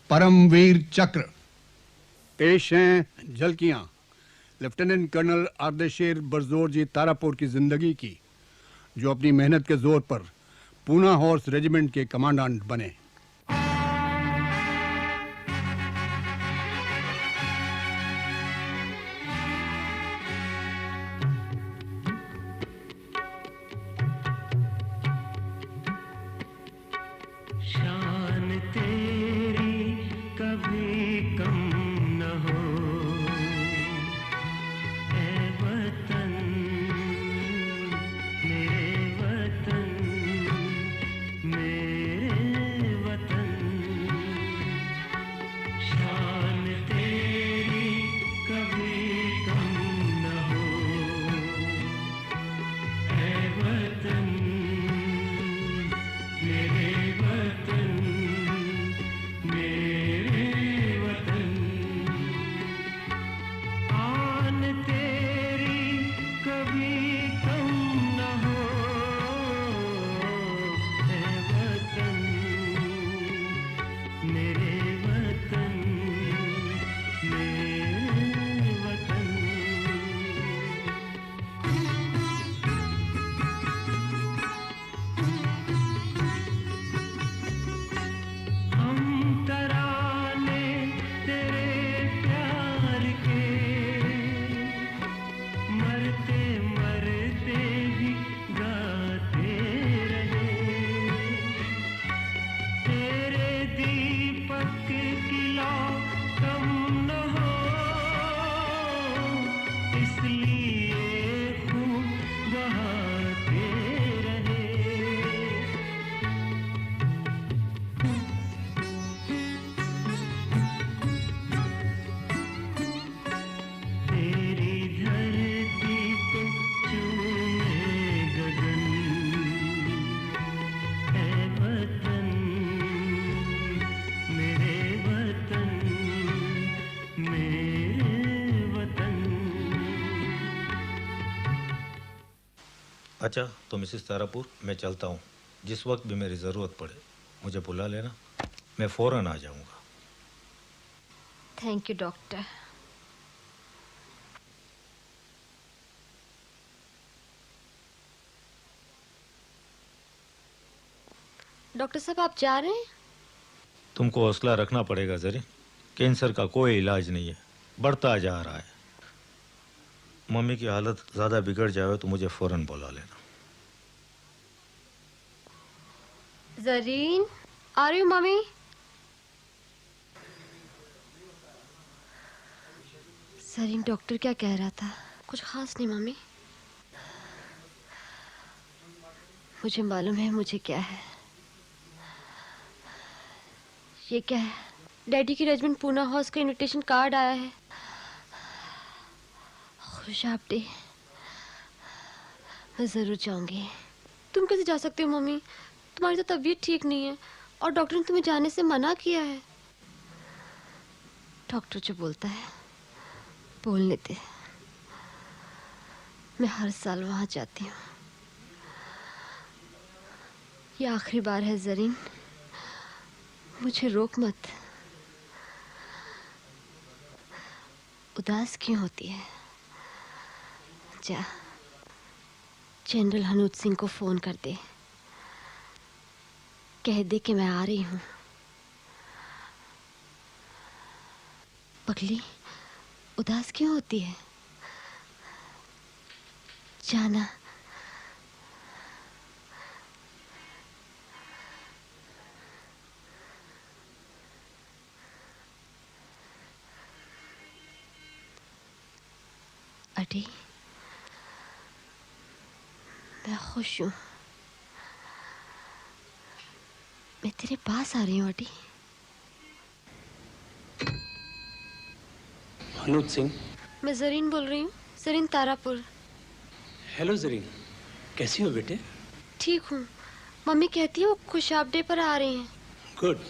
परमवीर चक्र। पेश हैं झलकियां लेफ्टिनेंट कर्नल आर्देशेर बरजोर जी तारापुर की जिंदगी की, जो अपनी मेहनत के जोर पर पूना हॉर्स रेजिमेंट के कमांडेंट बने। अच्छा तो मिसेस तारापुर, मैं चलता हूँ। जिस वक्त भी मेरी ज़रूरत पड़े मुझे बुला लेना, मैं फ़ौरन आ जाऊँगा। Thank you doctor. डॉक्टर साहब आप जा रहे हैं? तुमको हौसला रखना पड़ेगा जरी। कैंसर का कोई इलाज नहीं है, बढ़ता जा रहा है। मम्मी की हालत ज़्यादा बिगड़ जाए तो मुझे फ़ौरन बुला लेना। ज़रीन, आ रही हूँ मम्मी। ज़रीन, डॉक्टर क्या कह रहा था? कुछ खास नहीं मम्मी। मुझे मालूम है मुझे क्या है। ये क्या है? डैडी की रेजिमेंट पूना हाउस का इनविटेशन कार्ड आया है। खुश आप डे, मैं ज़रूर जाऊंगी। तुम कैसे जा सकती हो मम्मी? तुम्हारी तो तबीयत ठीक नहीं है और डॉक्टर ने तुम्हें जाने से मना किया है। डॉक्टर जो बोलता है बोलने दे। मैं हर साल वहां जाती हूँ। ये आखिरी बार है ज़रीन, मुझे रोक मत। उदास क्यों होती है? जा, जनरल हनूद सिंह को फोन कर दे, कह दे कि मैं आ रही हूँ। पगली, उदास क्यों होती है? जाना। अडी, मैं खुश हूँ। मैं तेरे पास आ रही हूँ अडी। हनूद सिंह। मैं ज़रीन बोल रही हूँ, ज़रीन तारापुर। हेलो ज़रीन, कैसी हो बेटे? ठीक हूँ। मम्मी कहती है वो खुशाब डे पर आ रही हैं। गुड।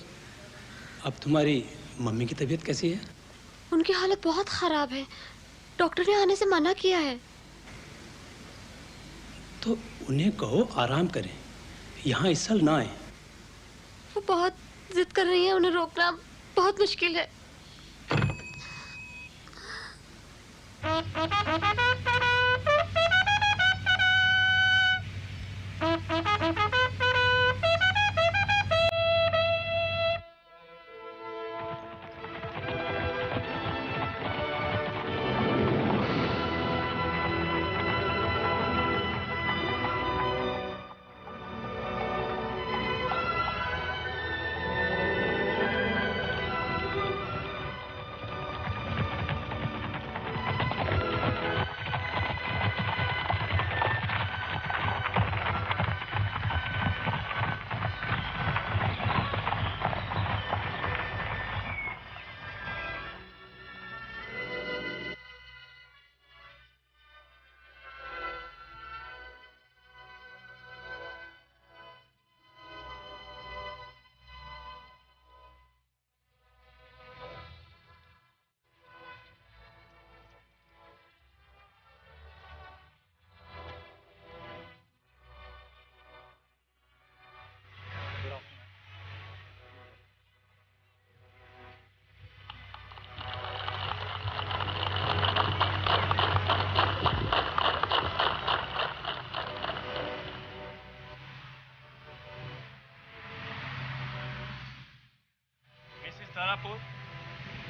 अब तुम्हारी मम्मी की तबीयत कैसी है? उनकी हालत बहुत ख़राब है, डॉक्टर ने आने से मना किया है। तो उन्हें कहो आराम करें, यहाँ इस साल ना आए। वो बहुत जिद कर रही है, उन्हें रोकना बहुत मुश्किल है।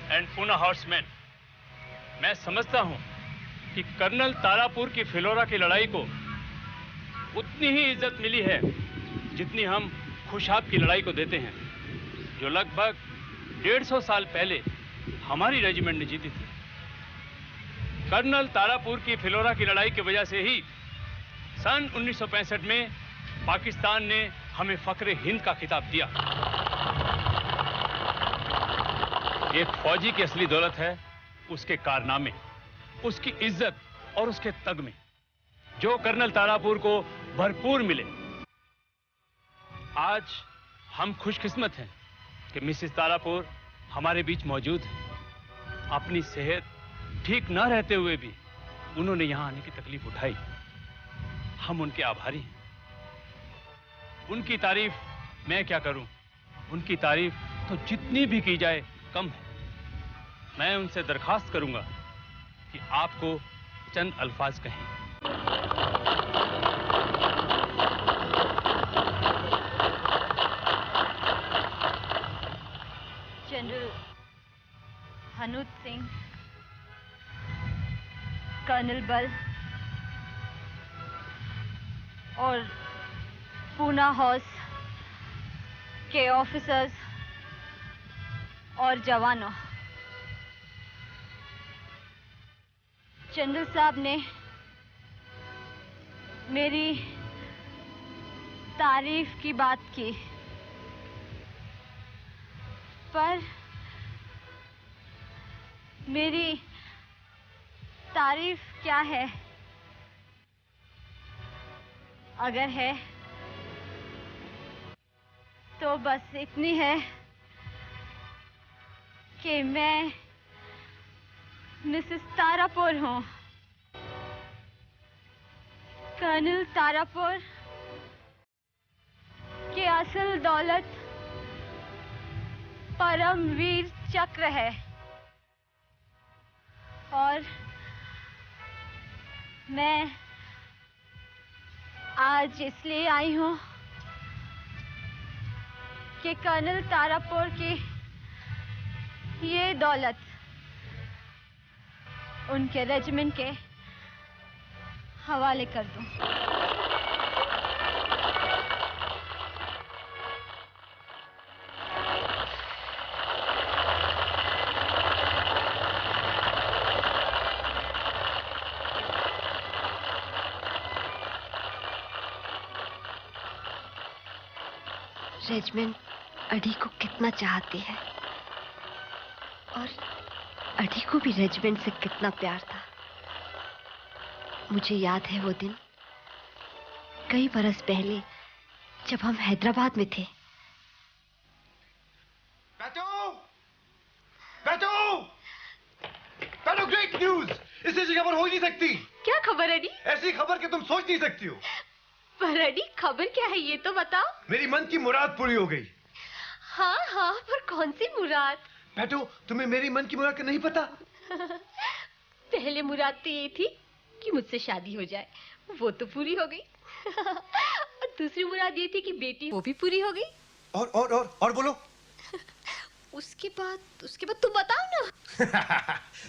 एंड पूना हॉर्समैन, मैं समझता हूं कि कर्नल तारापुर की फिलोरा की लड़ाई को उतनी ही इज्जत मिली है जितनी हम खुशाब की लड़ाई को देते हैं, जो लगभग 150 साल पहले हमारी रेजिमेंट ने जीती थी। कर्नल तारापुर की फिलोरा की लड़ाई की वजह से ही सन 1965 में पाकिस्तान ने हमें फख्रे हिंद का खिताब दिया। एक फौजी की असली दौलत है उसके कारनामे, उसकी इज्जत और उसके तगमे, जो कर्नल तारापुर को भरपूर मिले। आज हम खुशकिस्मत हैं कि मिसेस तारापुर हमारे बीच मौजूद है। अपनी सेहत ठीक ना रहते हुए भी उन्होंने यहां आने की तकलीफ उठाई। हम उनके आभारी हैं। उनकी तारीफ मैं क्या करूं, उनकी तारीफ तो जितनी भी की जाए कम है। मैं उनसे दरखास्त करूंगा कि आपको चंद अल्फाज कहें। जनरल हनूत सिंह, कर्नल बल और पूना हाउस के ऑफिसर्स और जवानों, जनरल साहब ने मेरी तारीफ की बात की, पर मेरी तारीफ क्या है? अगर है तो बस इतनी है कि मैं मिसेस तारापुर हूँ। कर्नल तारापुर की असल दौलत परमवीर चक्र है और मैं आज इसलिए आई हूँ कि कर्नल तारापुर की ये दौलत उनके रेजिमेंट के हवाले कर दूं। रेजिमेंट अडी को कितना चाहती है और अडी को भी रेजिमेंट से कितना प्यार था। मुझे याद है वो दिन, कई बरस पहले जब हम हैदराबाद में थे। Great news! इससे अच्छी खबर हो ही नहीं सकती। क्या खबर अडी? ऐसी खबर कि तुम सोच नहीं सकती हो। पर अडी खबर क्या है ये तो बताओ। मेरी मन की मुराद पूरी हो गई। हाँ हाँ, पर कौन सी मुराद? बैठो, तुम्हें मेरी मन की मुराद का नहीं पता? पहले मुराद तो ये थी कि मुझसे शादी हो जाए, वो तो पूरी हो गई। और दूसरी मुराद ये थी कि बेटी, वो भी पूरी हो गई। और बोलो। उसके बाद तुम बताओ ना।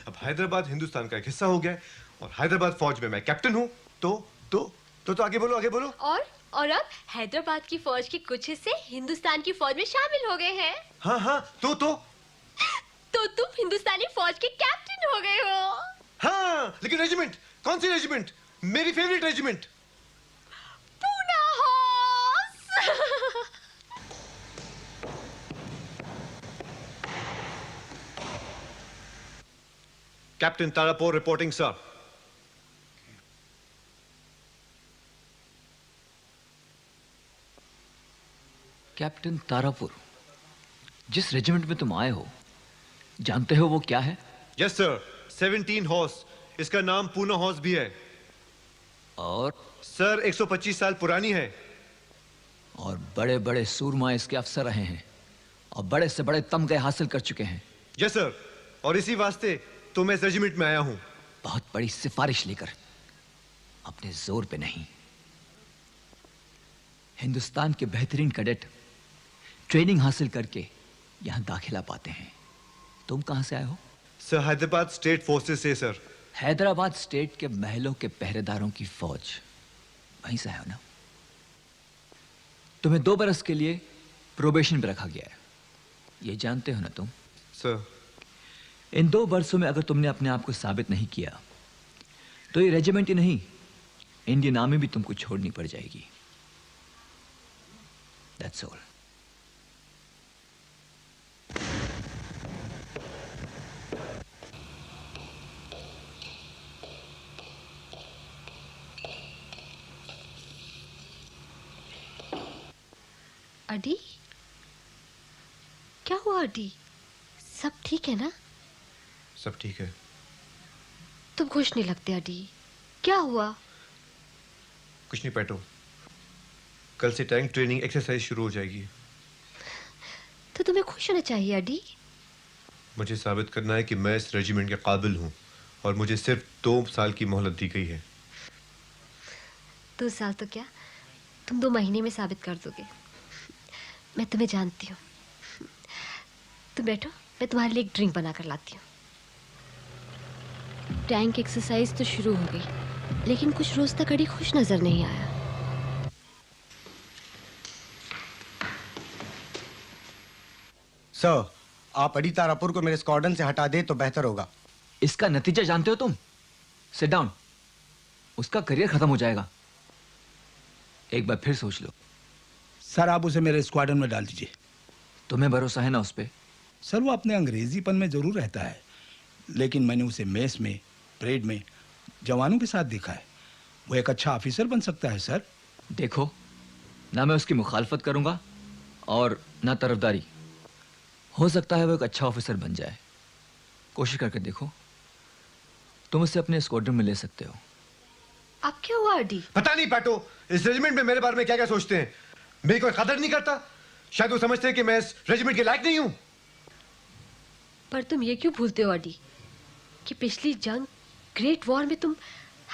अब हैदराबाद हिंदुस्तान का एक हिस्सा हो गया है और हैदराबाद फौज में मैं कैप्टन हूँ। तो आगे बोलो। और अब हैदराबाद की फौज के कुछ हिस्से हिंदुस्तान की फौज में शामिल हो गए हैं। हाँ, तो तुम हिंदुस्तानी फौज के कैप्टन हो गए हो। हाँ, लेकिन रेजिमेंट, कौन सी रेजिमेंट? मेरी favourite regiment, Poona horse. Captain Tarapur reporting sir. Captain Tarapur, जिस रेजिमेंट में तुम आए हो, जानते हो वो क्या है? यस सर, 17 हॉर्स, इसका नाम पूना हॉर्स भी है। और सर 125 साल पुरानी है। और बड़े बड़े सूरमा इसके अफसर रहे हैं और बड़े से बड़े तमगे हासिल कर चुके हैं। यस सर, और इसी वास्ते तो मैं इस रेजिमेंट में आया हूं। बहुत बड़ी सिफारिश लेकर, अपने जोर पे नहीं। हिंदुस्तान के बेहतरीन कैडेट ट्रेनिंग हासिल करके यहां दाखिला पाते हैं। तुम कहां से आए हो? सर हैदराबाद स्टेट फोर्सेस से सर। हैदराबाद स्टेट के महलों के पहरेदारों की फौज, वहीं से आए हो ना? तुम्हें 2 बरस के लिए प्रोबेशन पे रखा गया है, ये जानते हो ना तुम? सर इन 2 बरसों में अगर तुमने अपने आप को साबित नहीं किया तो ये रेजिमेंट ही नहीं, इंडियन आर्मी भी तुमको छोड़नी पड़ जाएगी। That's all. अडी, क्या हुआ अडी? सब ठीक है ना? सब ठीक है। तुम खुश नहीं लगते अडी, क्या हुआ? कुछ नहीं पैटो, कल से टैंक ट्रेनिंग एक्सरसाइज शुरू हो जाएगी। तो तुम्हें खुश होना चाहिए अडी। मुझे साबित करना है कि मैं इस रेजिमेंट के काबिल हूँ और मुझे सिर्फ 2 साल की मोहलत दी गई है। 2 साल तो क्या, तुम 2 महीने में साबित कर दोगे। मैं तुम्हें जानती हूँ। तुम बैठो, मैं तुम्हारे लिए एक ड्रिंक बना कर लाती हूँ। टैंक एक्सरसाइज तो शुरू हो गई, लेकिन कुछ रोज तक अडी खुश नजर नहीं आया। सर, आप अडी तारापुर को मेरे स्क्वाड्रन से हटा दे तो बेहतर होगा। इसका नतीजा जानते हो तुम? Sit down. उसका करियर खत्म हो जाएगा। एक बार फिर सोच लो। सर, आप उसे मेरे स्क्वाड्रन में डाल दीजिए। तुम्हें भरोसा है ना उस पे? सर, वो अपने अंग्रेजीपन में जरूर रहता है, लेकिन मैंने उसे मेस में, परेड में जवानों के साथ देखा है। वो एक अच्छा ऑफिसर बन सकता है सर। देखो, ना मैं उसकी मुखालफत करूंगा और ना तरफदारी। हो सकता है वो एक अच्छा ऑफिसर बन जाए। कोशिश करके देखो, तुम उसे अपने स्क्वाड्रन में ले सकते हो। अब क्या हुआ अडी? पता नहीं पैटो, इस रेजिमेंट में मेरे बारे में क्या क्या सोचते हैं। मेरी कोई कदर नहीं करता। शायद वो समझते हैं कि मैं इस रेजिमेंट के लायक नहीं हूं। पर तुम ये क्यों भूलते हो अडी कि पिछली जंग, ग्रेट वॉर में तुम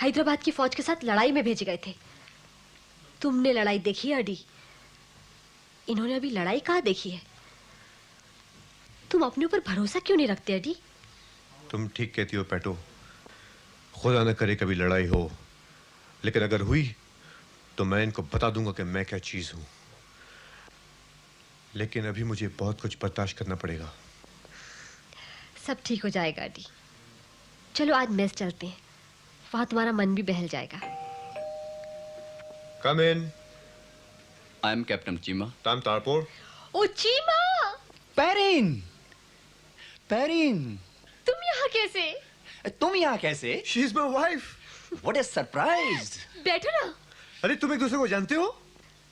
हैदराबाद की फौज के साथ लड़ाई में भेजे गए थे। तुमने लड़ाई देखी है अडी, इन्होंने अभी लड़ाई कहाँ देखी है। तुम अपने ऊपर भरोसा क्यों नहीं रखते अडी? तुम ठीक कहती हो पैटो, खुदा न करे कभी लड़ाई हो, लेकिन अगर हुई तो मैं इनको बता दूंगा कि मैं क्या चीज हूं। लेकिन अभी मुझे बहुत कुछ बर्दाश्त करना पड़ेगा। सब ठीक हो जाएगा अडी। चलो आज मेस चलते हैं, वहां तुम्हारा मन भी बहल जाएगा। Come in. I am captain Cheema. Time Tarapur. ओ चीमा! पेरिन, पेरिन, तुम यहाँ कैसे? तुम यहाँ कैसे? She is my wife. What a surprise. बैठो ना। अरे तुम एक दूसरे को जानते हो?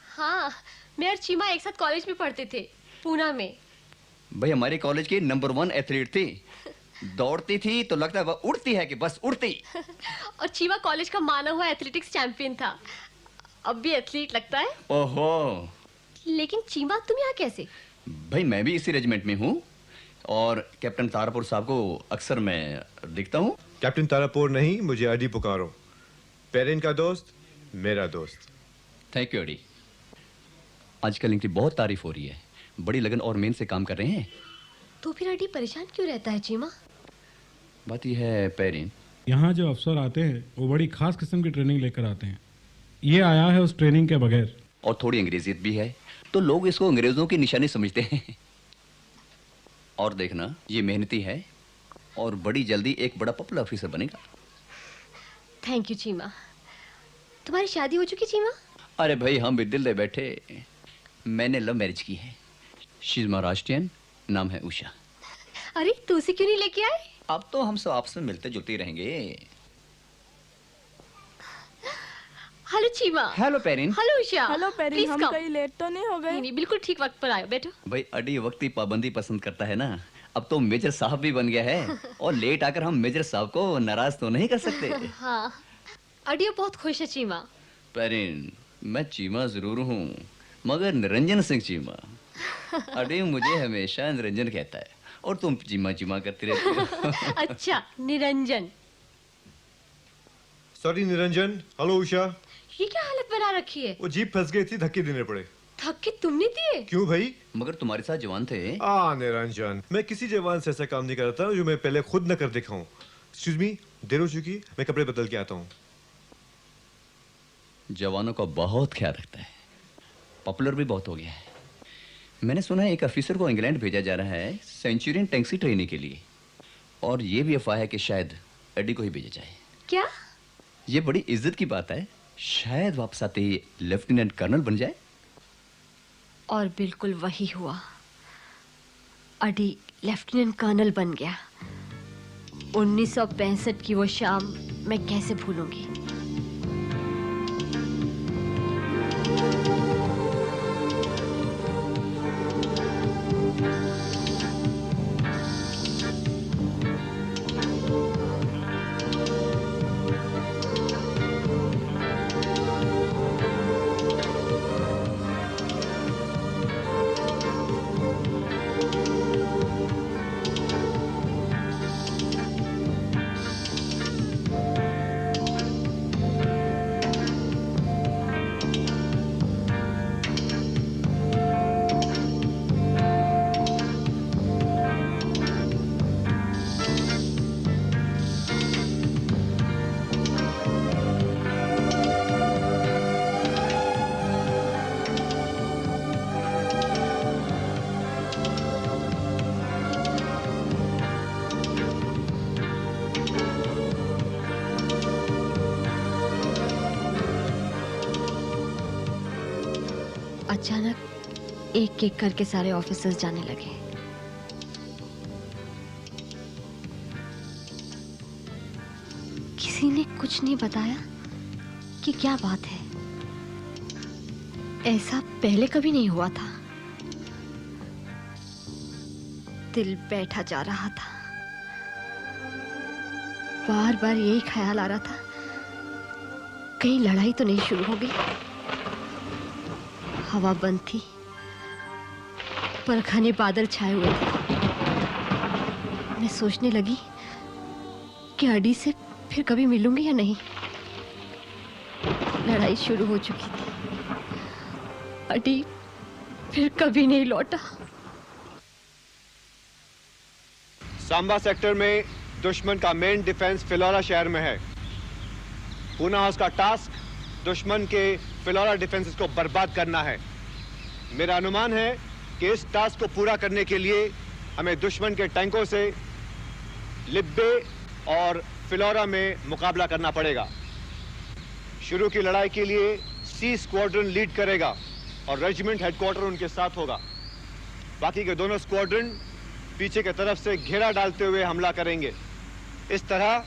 हाँ, मैं और चीमा एक साथ कॉलेज में पढ़ते थे, पूना में। भाई हमारे कॉलेज की नंबर 1 एथलीट थी। दौड़ती थी तो लगता है वह उड़ती है कि बस उड़ती। और चीमा कॉलेज का माना हुआ एथलेटिक्स चैंपियन था। अब भी एथलीट लगता है। ओहो। लेकिन चीमा तुम यहाँ कैसे? भाई मैं भी इसी रेजिमेंट में हूँ। और कैप्टन तारापुर साहब को अक्सर मैं दिखता हूँ। कैप्टन तारापुर नहीं, मुझे अडी पुकारो। पेरेन का दोस्त, मेरा दोस्त। थैंक यू अडी। आजकल इनकी बहुत तारीफ हो रही है, बड़ी लगन और मेहनत से काम कर रहे हैं। तो फिर अडी परेशान क्यों रहता है चीमा? बात यह है पेरेन, यहाँ जो अफसर आते हैं वो बड़ी खास किस्म की ट्रेनिंग लेकर आते हैं। ये आया है उस ट्रेनिंग के बगैर। और थोड़ी अंग्रेजियत भी है तो लोग इसको अंग्रेजों की निशानी समझते हैं। और देखना, ये मेहनती है और बड़ी जल्दी एक बड़ा पॉपुलर ऑफिसर बनेगा। Thank you Cheema. तुम्हारी शादी हो चुकी चीमा? अरे भाई, हम भी दिल दे बैठे। मैंने लव मैरिज की है। शी इज महाराष्ट्रियन, नाम है उषा। अरे तू उसे क्यों नहीं लेके आए? अब तो हम सब आपस में मिलते जुलते रहेंगे। Hello Cheema. Hello Perrin. Hello Usha. Hello Perrin, Please हम come। कहीं लेट तो नहीं हो गए? नहीं, बिल्कुल ठीक वक्त पर आए, बैठो। भाई अडी वक्त की पाबंदी पसंद करता है ना। अब तो मेजर साहब भी बन गया है और लेट आकर हम मेजर साहब को नाराज तो नहीं कर सकते। हाँ, अडियो बहुत खुश है चीमा। पेरिन, मैं चीमा जरूर हूँ मगर निरंजन सिंह चीमा। अडी मुझे हमेशा निरंजन कहता है और तुम चीमा चीमा करती रहती हो। अच्छा, निरंजन। सॉरी निरंजन। हेलो उषा। ये क्या हालत बना रखी है? वो जीप फंस गई थी, धक्के देने पड़े। धक्के तुमने दिए? क्यों भाई? मगर तुम्हारे साथ जवान थे। निरंजन, मैं किसी जवान से ऐसा काम नहीं करता जो मैं पहले खुद न कर दिखाऊं। एक्सक्यूज मी, देर हो चुकी, मैं कपड़े बदल के आता हूँ। जवानों का बहुत ख्याल रखता है, पॉपुलर भी बहुत हो गया है। मैंने सुना है एक ऑफिसर को इंग्लैंड भेजा जा रहा है सेंचुरियन टैंक्सी ट्रेनिंग के लिए, और ये भी अफवाह है कि शायद एडी को ही भेजा जाए। क्या? ये बड़ी इज्जत की बात है, शायद वापस आते ही लेफ्टिनेंट कर्नल बन जाए। और बिल्कुल वही हुआ। अडी लेफ्टिनेंट कर्नल बन गया। 1965 की वो शाम मैं कैसे भूलूंगी। अचानक एक एक करके सारे ऑफिसर्स जाने लगे। किसी ने कुछ नहीं बताया कि क्या बात है। ऐसा पहले कभी नहीं हुआ था। दिल बैठा जा रहा था। बार बार यही ख्याल आ रहा था, कहीं लड़ाई तो नहीं शुरू हो गई। हवा बंद थी, पर घने बादल छाए हुए थे। मैं सोचने लगी कि अडी से फिर कभी मिलूंगी या नहीं। लड़ाई शुरू हो चुकी थी। अडी फिर कभी नहीं लौटा। सांबा सेक्टर में दुश्मन का मेन डिफेंस फिलौरा शहर में है। पूना हाउस का टास्क दुश्मन के फिलौरा डिफेंसेस को बर्बाद करना है। मेरा अनुमान है कि इस टास्क को पूरा करने के लिए हमें दुश्मन के टैंकों से लिब्बे और फिलौरा में मुकाबला करना पड़ेगा। शुरू की लड़ाई के लिए सी स्क्वाड्रन लीड करेगा और रेजिमेंट हेडक्वार्टर उनके साथ होगा। बाकी के दोनों स्क्वाड्रन पीछे की तरफ से घेरा डालते हुए हमला करेंगे। इस तरह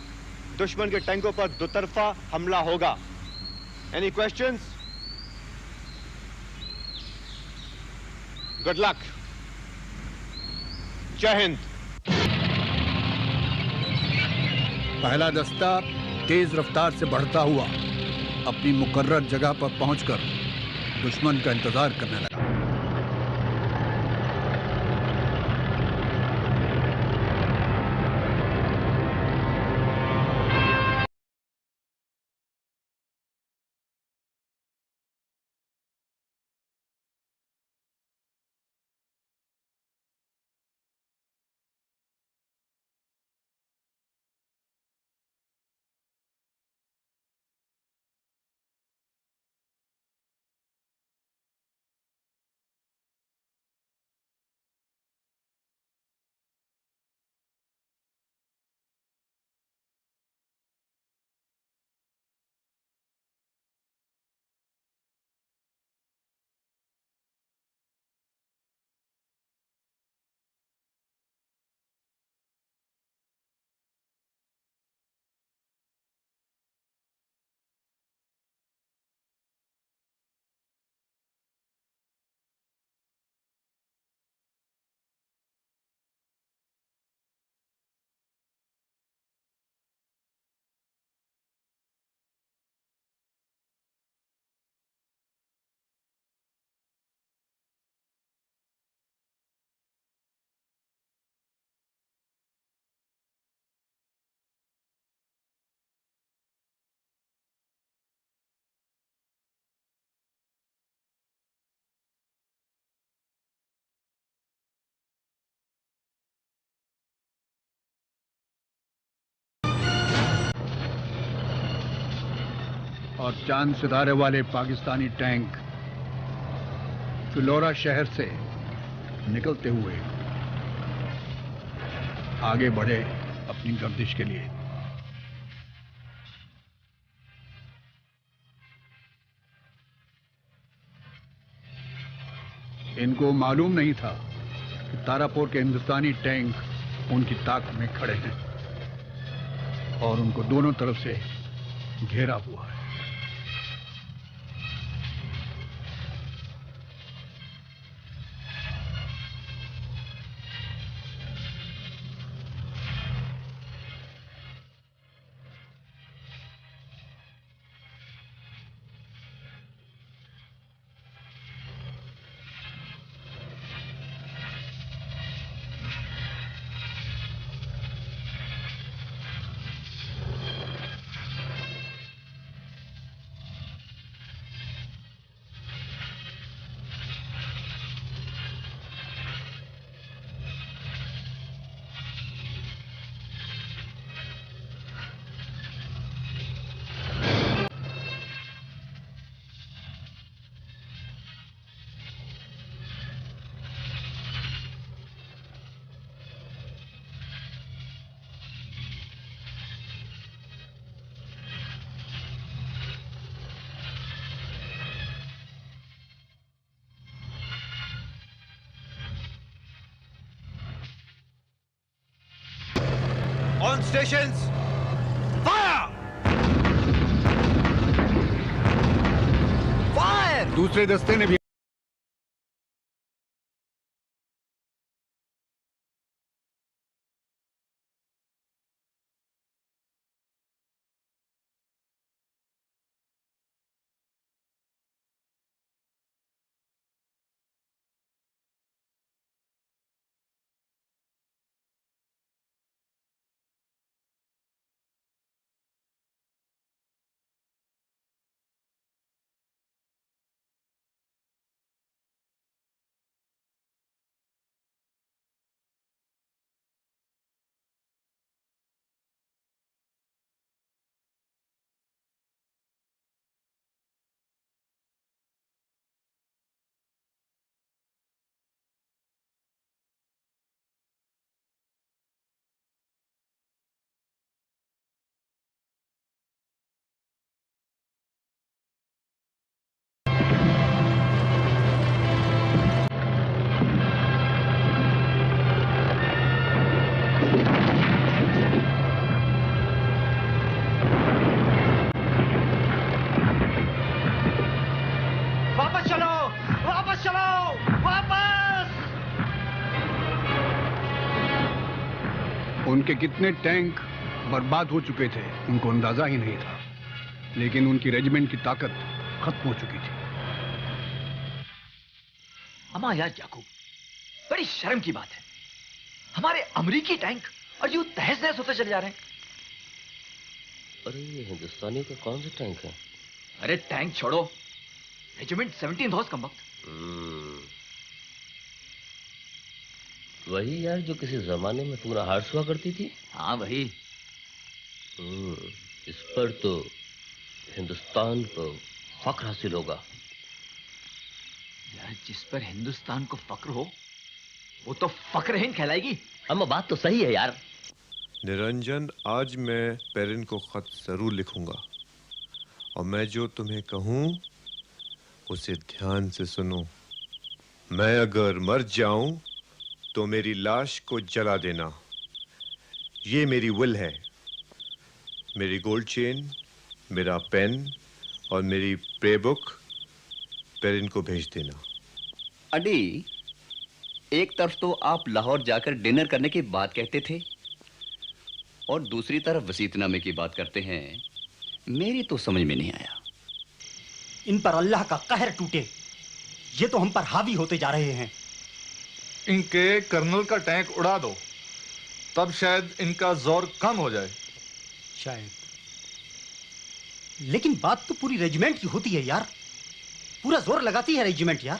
दुश्मन के टैंकों पर दोतरफा हमला होगा। Any questions? Good luck. जय हिंद। पहला दस्ता तेज रफ्तार से बढ़ता हुआ अपनी मुकर्रर जगह पर पहुंचकर दुश्मन का इंतजार करने लगा। और चांद सितारे वाले पाकिस्तानी टैंक फिलौरा शहर से निकलते हुए आगे बढ़े अपनी गर्दिश के लिए। इनको मालूम नहीं था कि तारापुर के हिंदुस्तानी टैंक उनकी ताक में खड़े हैं और उनको दोनों तरफ से घेरा हुआ है। On stations, fire! फायर! दूसरे दस्ते ने भी उनके कितने टैंक बर्बाद हो चुके थे उनको अंदाजा ही नहीं था, लेकिन उनकी रेजिमेंट की ताकत खत्म हो चुकी थी। अमा यार याकूब, बड़ी शर्म की बात है, हमारे अमेरिकी टैंक और यूं तहस नहस होते चले जा रहे हैं। अरे ये हिंदुस्तानी का कौन सा टैंक है? अरे टैंक छोड़ो, रेजिमेंट 17th हॉर्स कम वक्त। वही यार जो किसी जमाने में पूरा हार्स हुआ करती थी। हाँ वही। इस पर तो हिंदुस्तान को फख्र हासिल होगा। यार जिस पर हिंदुस्तान को फख्र हो वो तो फख्रहीन कहलाएगी। अम्मा बात तो सही है यार। निरंजन, आज मैं पेरिन को खत जरूर लिखूंगा और मैं जो तुम्हें कहूं उसे ध्यान से सुनो। मैं अगर मर जाऊं तो मेरी लाश को जला देना, ये मेरी विल है। मेरी गोल्ड चेन, मेरा पेन और मेरी प्रे बुक पेरिन को भेज देना। अडी, एक तरफ तो आप लाहौर जाकर डिनर करने की बात कहते थे और दूसरी तरफ वसीयतनामे की बात करते हैं। मेरी तो समझ में नहीं आया। इन पर अल्लाह का कहर टूटे, ये तो हम पर हावी होते जा रहे हैं। इनके कर्नल का टैंक उड़ा दो, तब शायद इनका जोर कम हो जाए। शायद, लेकिन बात तो पूरी रेजिमेंट की होती है यार, पूरा जोर लगाती है रेजिमेंट यार।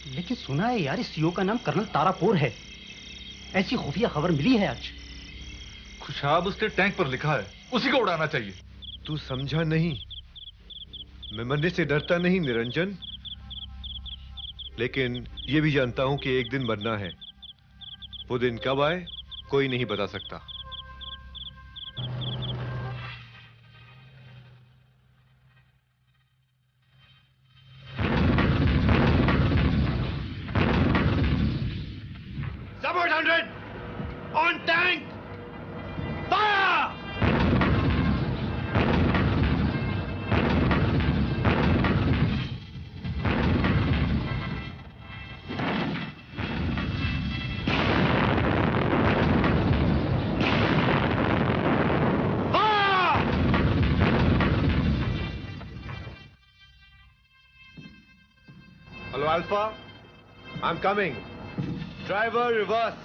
लेकिन सुना है यार इस सीओ का नाम कर्नल तारापुर है, ऐसी खुफिया खबर मिली है आज। खुशाब उसके टैंक पर लिखा है, उसी को उड़ाना चाहिए। तू समझा नहीं, मैं मरने से डरता नहीं निरंजन, लेकिन ये भी जानता हूं कि एक दिन मरना है। वो दिन कब आए कोई नहीं बता सकता। Support 100 on tank! Fire! Hello, Alpha. I'm coming. Driver, reverse.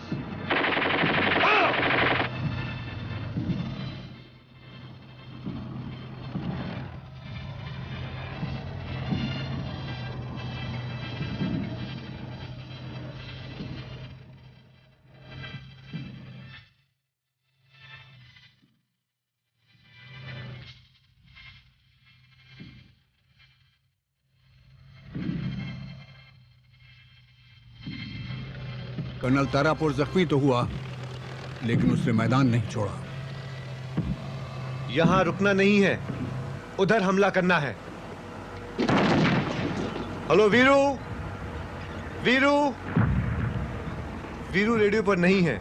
Colonel Tarapore जख्मी तो हुआ, लेकिन उसने मैदान नहीं छोड़ा। यहां रुकना नहीं है, उधर हमला करना है। हेलो वीरू, वीरू, वीरू रेडियो पर नहीं है।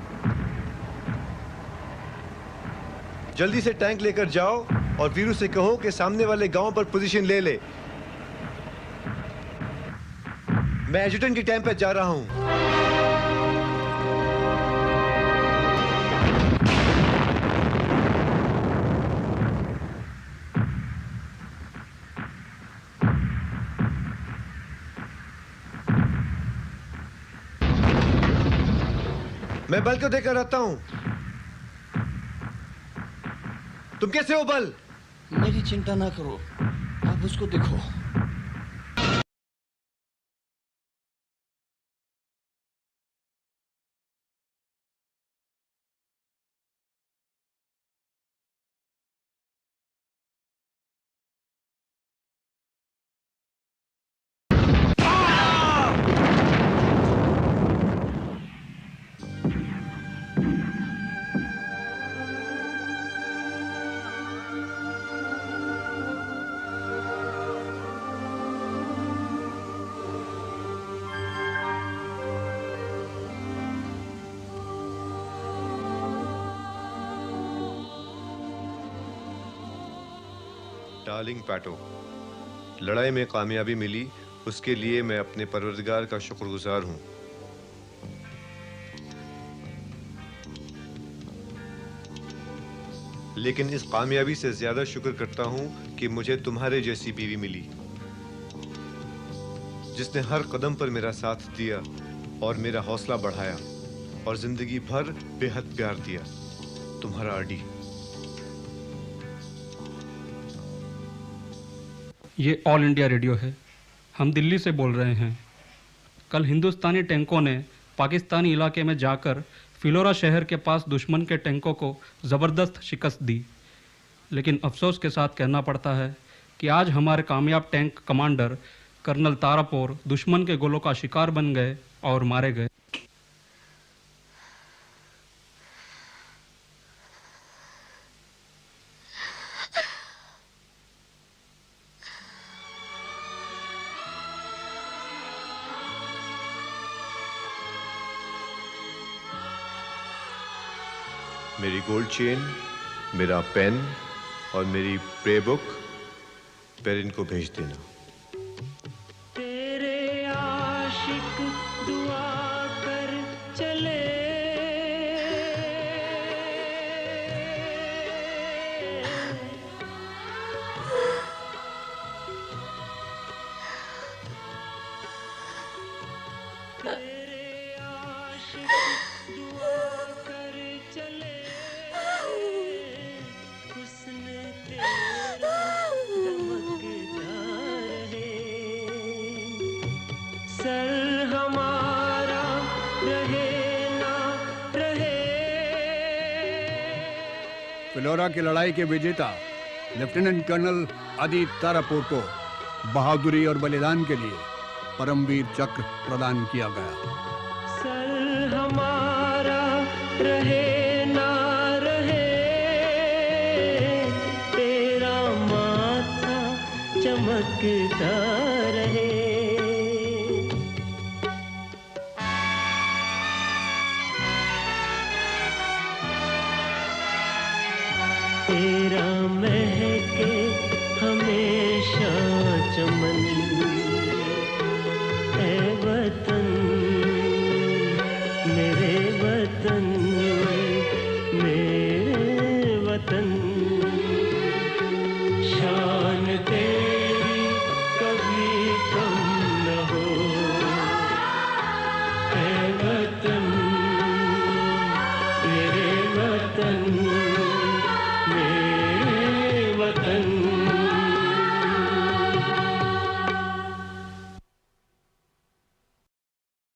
जल्दी से टैंक लेकर जाओ और वीरू से कहो कि सामने वाले गांव पर पोजीशन ले ले। मैं एजुटेंट की टैंक पर जा रहा हूं। मैं बल को देकर रहता हूं। तुम कैसे हो बल? मेरी चिंता ना करो, आप उसको देखो। डार्लिंग पैटो, लड़ाई में कामयाबी मिली उसके लिए मैं अपने परवरदिगार का शुक्रगुजार हूं। लेकिन इस कामयाबी से ज्यादा शुक्र करता हूं कि मुझे तुम्हारे जैसी बीवी मिली, जिसने हर कदम पर मेरा साथ दिया और मेरा हौसला बढ़ाया और जिंदगी भर बेहद प्यार दिया। तुम्हारा आरडी। ये ऑल इंडिया रेडियो है। हम दिल्ली से बोल रहे हैं। कल हिंदुस्तानी टैंकों ने पाकिस्तानी इलाके में जाकर फिलोरा शहर के पास दुश्मन के टैंकों को ज़बरदस्त शिकस्त दी, लेकिन अफसोस के साथ कहना पड़ता है कि आज हमारे कामयाब टैंक कमांडर कर्नल तारापुर दुश्मन के गोलों का शिकार बन गए और मारे गए। मेरी गोल्ड चेन, मेरा पेन और मेरी प्रे बुक पेरिन को भेज देना। तेरे आशिक दुआ कर चले, तेरे आशिक दुआ कर चले, हुस्न तेरा दमकता रहे, सर हमारा रहे ना रहे। फिलोरा की लड़ाई के विजेता लेफ्टिनेंट कर्नल आदित्य तारापुर को बहादुरी और बलिदान के लिए परमवीर चक्र प्रदान किया गया। सर हमारा रहे ना रहे, तेरा माथा चमकता